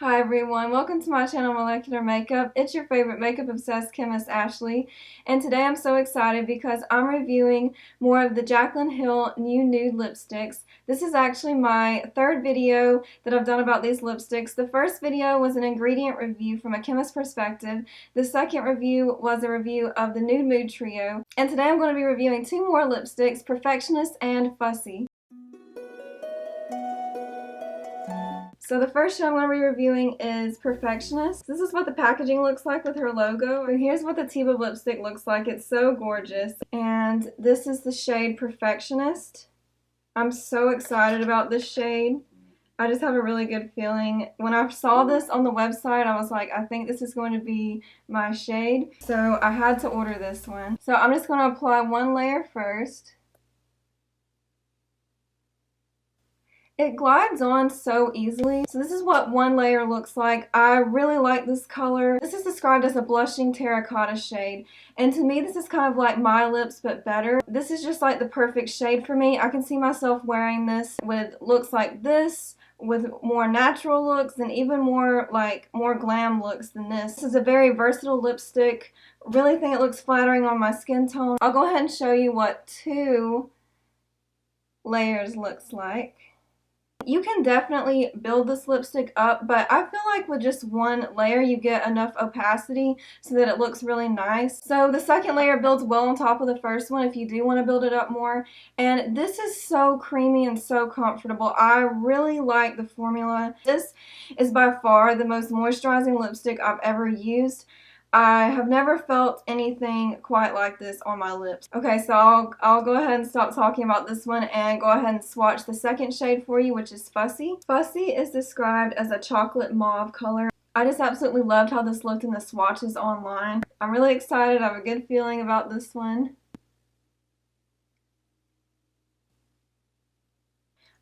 Hi everyone, welcome to my channel Molecular Makeup. It's your favorite makeup obsessed chemist Ashley, and today I'm so excited because I'm reviewing more of the Jaclyn Hill new nude lipsticks. This is actually my third video that I've done about these lipsticks. The first video was an ingredient review from a chemist perspective. The second review was a review of the Nude Mood Trio, and today I'm going to be reviewing two more lipsticks, Perfectionist and Fussy. So the first shade I'm going to be reviewing is Perfectionist. This is what the packaging looks like with her logo. And here's what the tube of lipstick looks like. It's so gorgeous. And this is the shade Perfectionist. I'm so excited about this shade. I just have a really good feeling. When I saw this on the website, I was like, I think this is going to be my shade. So I had to order this one. So I'm just going to apply one layer first. It glides on so easily. So this is what one layer looks like. I really like this color. This is described as a blushing terracotta shade. And to me, this is kind of like My Lips, but better. This is just like the perfect shade for me. I can see myself wearing this with looks like this, with more natural looks, and even more glam looks than this. This is a very versatile lipstick. Really think it looks flattering on my skin tone. I'll go ahead and show you what 2 layers looks like. You can definitely build this lipstick up, but I feel like with just one layer you get enough opacity so that it looks really nice. So the second layer builds well on top of the first one if you do want to build it up more. And this is so creamy and so comfortable. I really like the formula. This is by far the most moisturizing lipstick I've ever used. I have never felt anything quite like this on my lips. Okay, so I'll go ahead and stop talking about this one and go ahead and swatch the second shade for you, which is Fussy. Fussy is described as a chocolate mauve color. I just absolutely loved how this looked in the swatches online. I'm really excited. I have a good feeling about this one.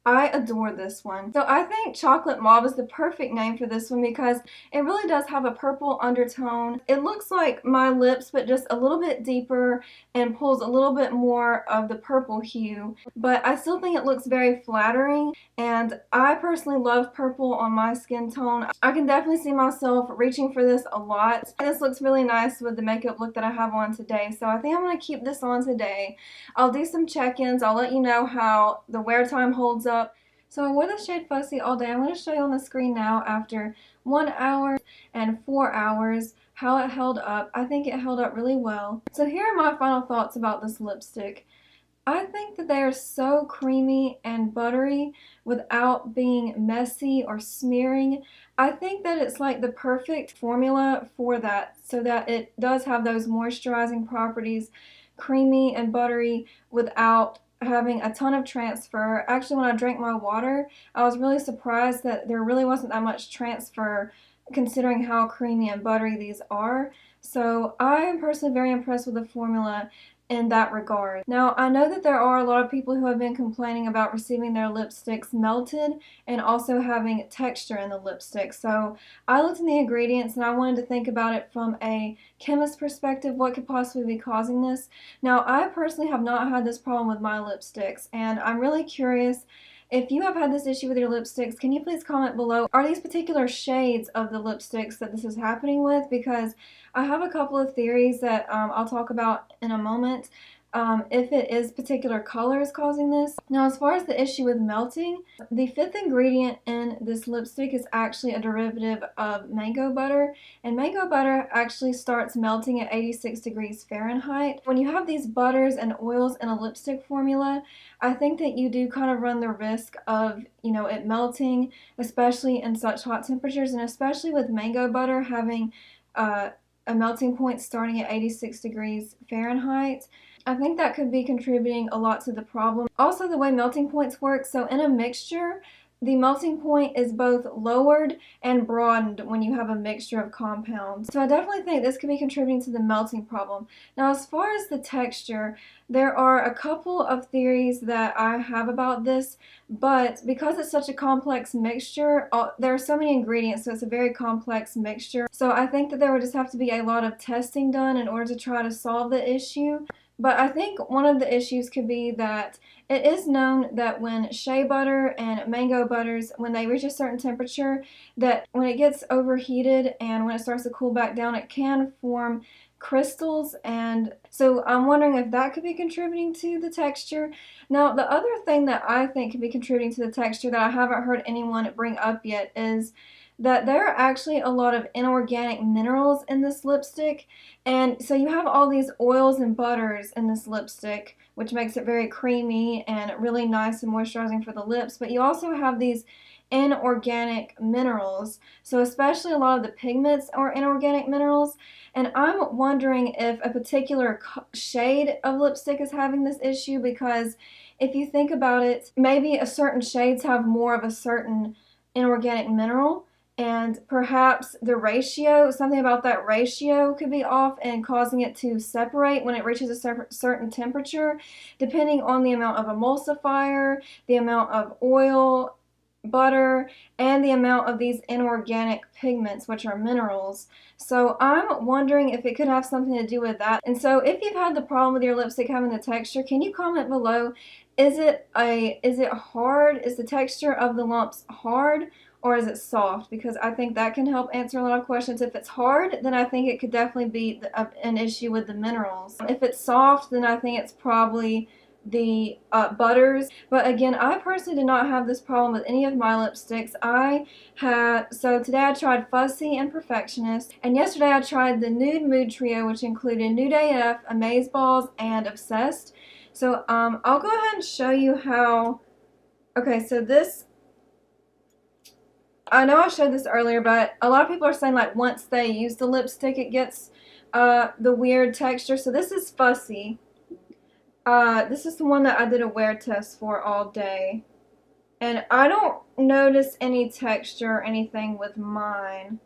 I adore this one. So I think Chocolate Mauve is the perfect name for this one because it really does have a purple undertone. It looks like My Lips, but just a little bit deeper and pulls a little bit more of the purple hue. But I still think it looks very flattering, and I personally love purple on my skin tone. I can definitely see myself reaching for this a lot. This looks really nice with the makeup look that I have on today, so I think I'm going to keep this on today. I'll do some check-ins. I'll let you know how the wear time holds up. So I wore the shade Fussy all day. I'm going to show you on the screen now after 1 hour and 4 hours how it held up. I think it held up really well. So here are my final thoughts about this lipstick. I think that they are so creamy and buttery without being messy or smearing. I think that it's like the perfect formula for that, so that it does have those moisturizing properties, creamy and buttery without having a ton of transfer. Actually, when I drank my water, I was really surprised that there really wasn't that much transfer considering how creamy and buttery these are. So I am personally very impressed with the formula in that regard. Now, I know that there are a lot of people who have been complaining about receiving their lipsticks melted and also having texture in the lipstick. So I looked in the ingredients and I wanted to think about it from a chemist perspective, what could possibly be causing this. Now, I personally have not had this problem with my lipsticks, and I'm really curious if you have had this issue with your lipsticks. Can you please comment below? Are these particular shades of the lipsticks that this is happening with? Because I have a couple of theories that I'll talk about in a moment. If it is particular colors causing this. Now, as far as the issue with melting, the 5th ingredient in this lipstick is actually a derivative of mango butter, and mango butter actually starts melting at 86 degrees Fahrenheit. When you have these butters and oils in a lipstick formula, I think that you do kind of run the risk of, it melting, especially in such hot temperatures, and especially with mango butter having a melting point starting at 86 degrees Fahrenheit. I think that could be contributing a lot to the problem. Also, the way melting points work, so in a mixture, the melting point is both lowered and broadened when you have a mixture of compounds. So I definitely think this could be contributing to the melting problem. Now, as far as the texture, there are a couple of theories that I have about this, but because it's such a complex mixture, there are so many ingredients, so it's a very complex mixture. So I think that there would just have to be a lot of testing done in order to try to solve the issue. But I think one of the issues could be that it is known that when shea butter and mango butters, when they reach a certain temperature, that when it gets overheated and when it starts to cool back down, it can form crystals. And so I'm wondering if that could be contributing to the texture. Now, the other thing that I think could be contributing to the texture that I haven't heard anyone bring up yet is that there are actually a lot of inorganic minerals in this lipstick. And so you have all these oils and butters in this lipstick, which makes it very creamy and really nice and moisturizing for the lips. But you also have these inorganic minerals. So especially a lot of the pigments are inorganic minerals. And I'm wondering if a particular shade of lipstick is having this issue, because if you think about it, maybe a certain shades have more of a certain inorganic mineral, and perhaps the ratio, something about that ratio could be off and causing it to separate when it reaches a certain temperature, depending on the amount of emulsifier, the amount of oil, butter, and the amount of these inorganic pigments, which are minerals. So I'm wondering if it could have something to do with that. And so if you've had the problem with your lipstick having the texture, can you comment below? Is it hard? Is the texture of the lumps hard? Or is it soft? Because I think that can help answer a lot of questions. If it's hard, then I think it could definitely be an issue with the minerals. If it's soft, then I think it's probably the butters. But again, I personally did not have this problem with any of my lipsticks. So today I tried Fussy and Perfectionist, and yesterday I tried the Nude Mood Trio, which included Nude AF, Amazeballs, and Obsessed. So I'll go ahead and show you how. Okay, so this, I know I showed this earlier, but a lot of people are saying like once they use the lipstick it gets the weird texture. So this is Fussy. This is the one that I did a wear test for all day. And I don't notice any texture or anything with mine.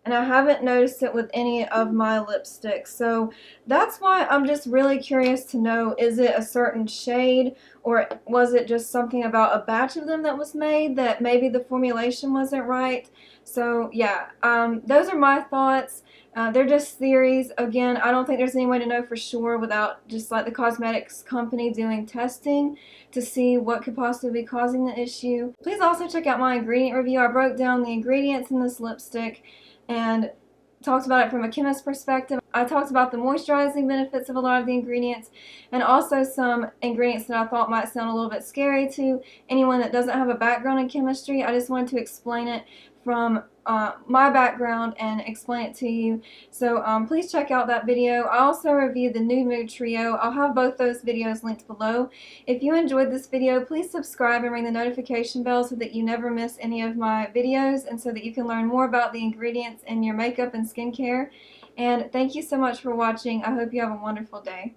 And I haven't noticed it with any of my lipsticks. So that's why I'm just really curious to know, is it a certain shade, or was it just something about a batch of them that was made that maybe the formulation wasn't right? So yeah, those are my thoughts. They're just theories. Again, I don't think there's any way to know for sure without just like the cosmetics company doing testing to see what could possibly be causing the issue. Please also check out my ingredient review. I broke down the ingredients in this lipstick and talked about it from a chemist's perspective. I talked about the moisturizing benefits of a lot of the ingredients, and also some ingredients that I thought might sound a little bit scary to anyone that doesn't have a background in chemistry. I just wanted to explain it from my background and explain it to you. So please check out that video. I also reviewed the Nude Mood Trio. I'll have both those videos linked below. If you enjoyed this video, please subscribe and ring the notification bell so that you never miss any of my videos, and so that you can learn more about the ingredients in your makeup and skincare. And thank you so much for watching. I hope you have a wonderful day.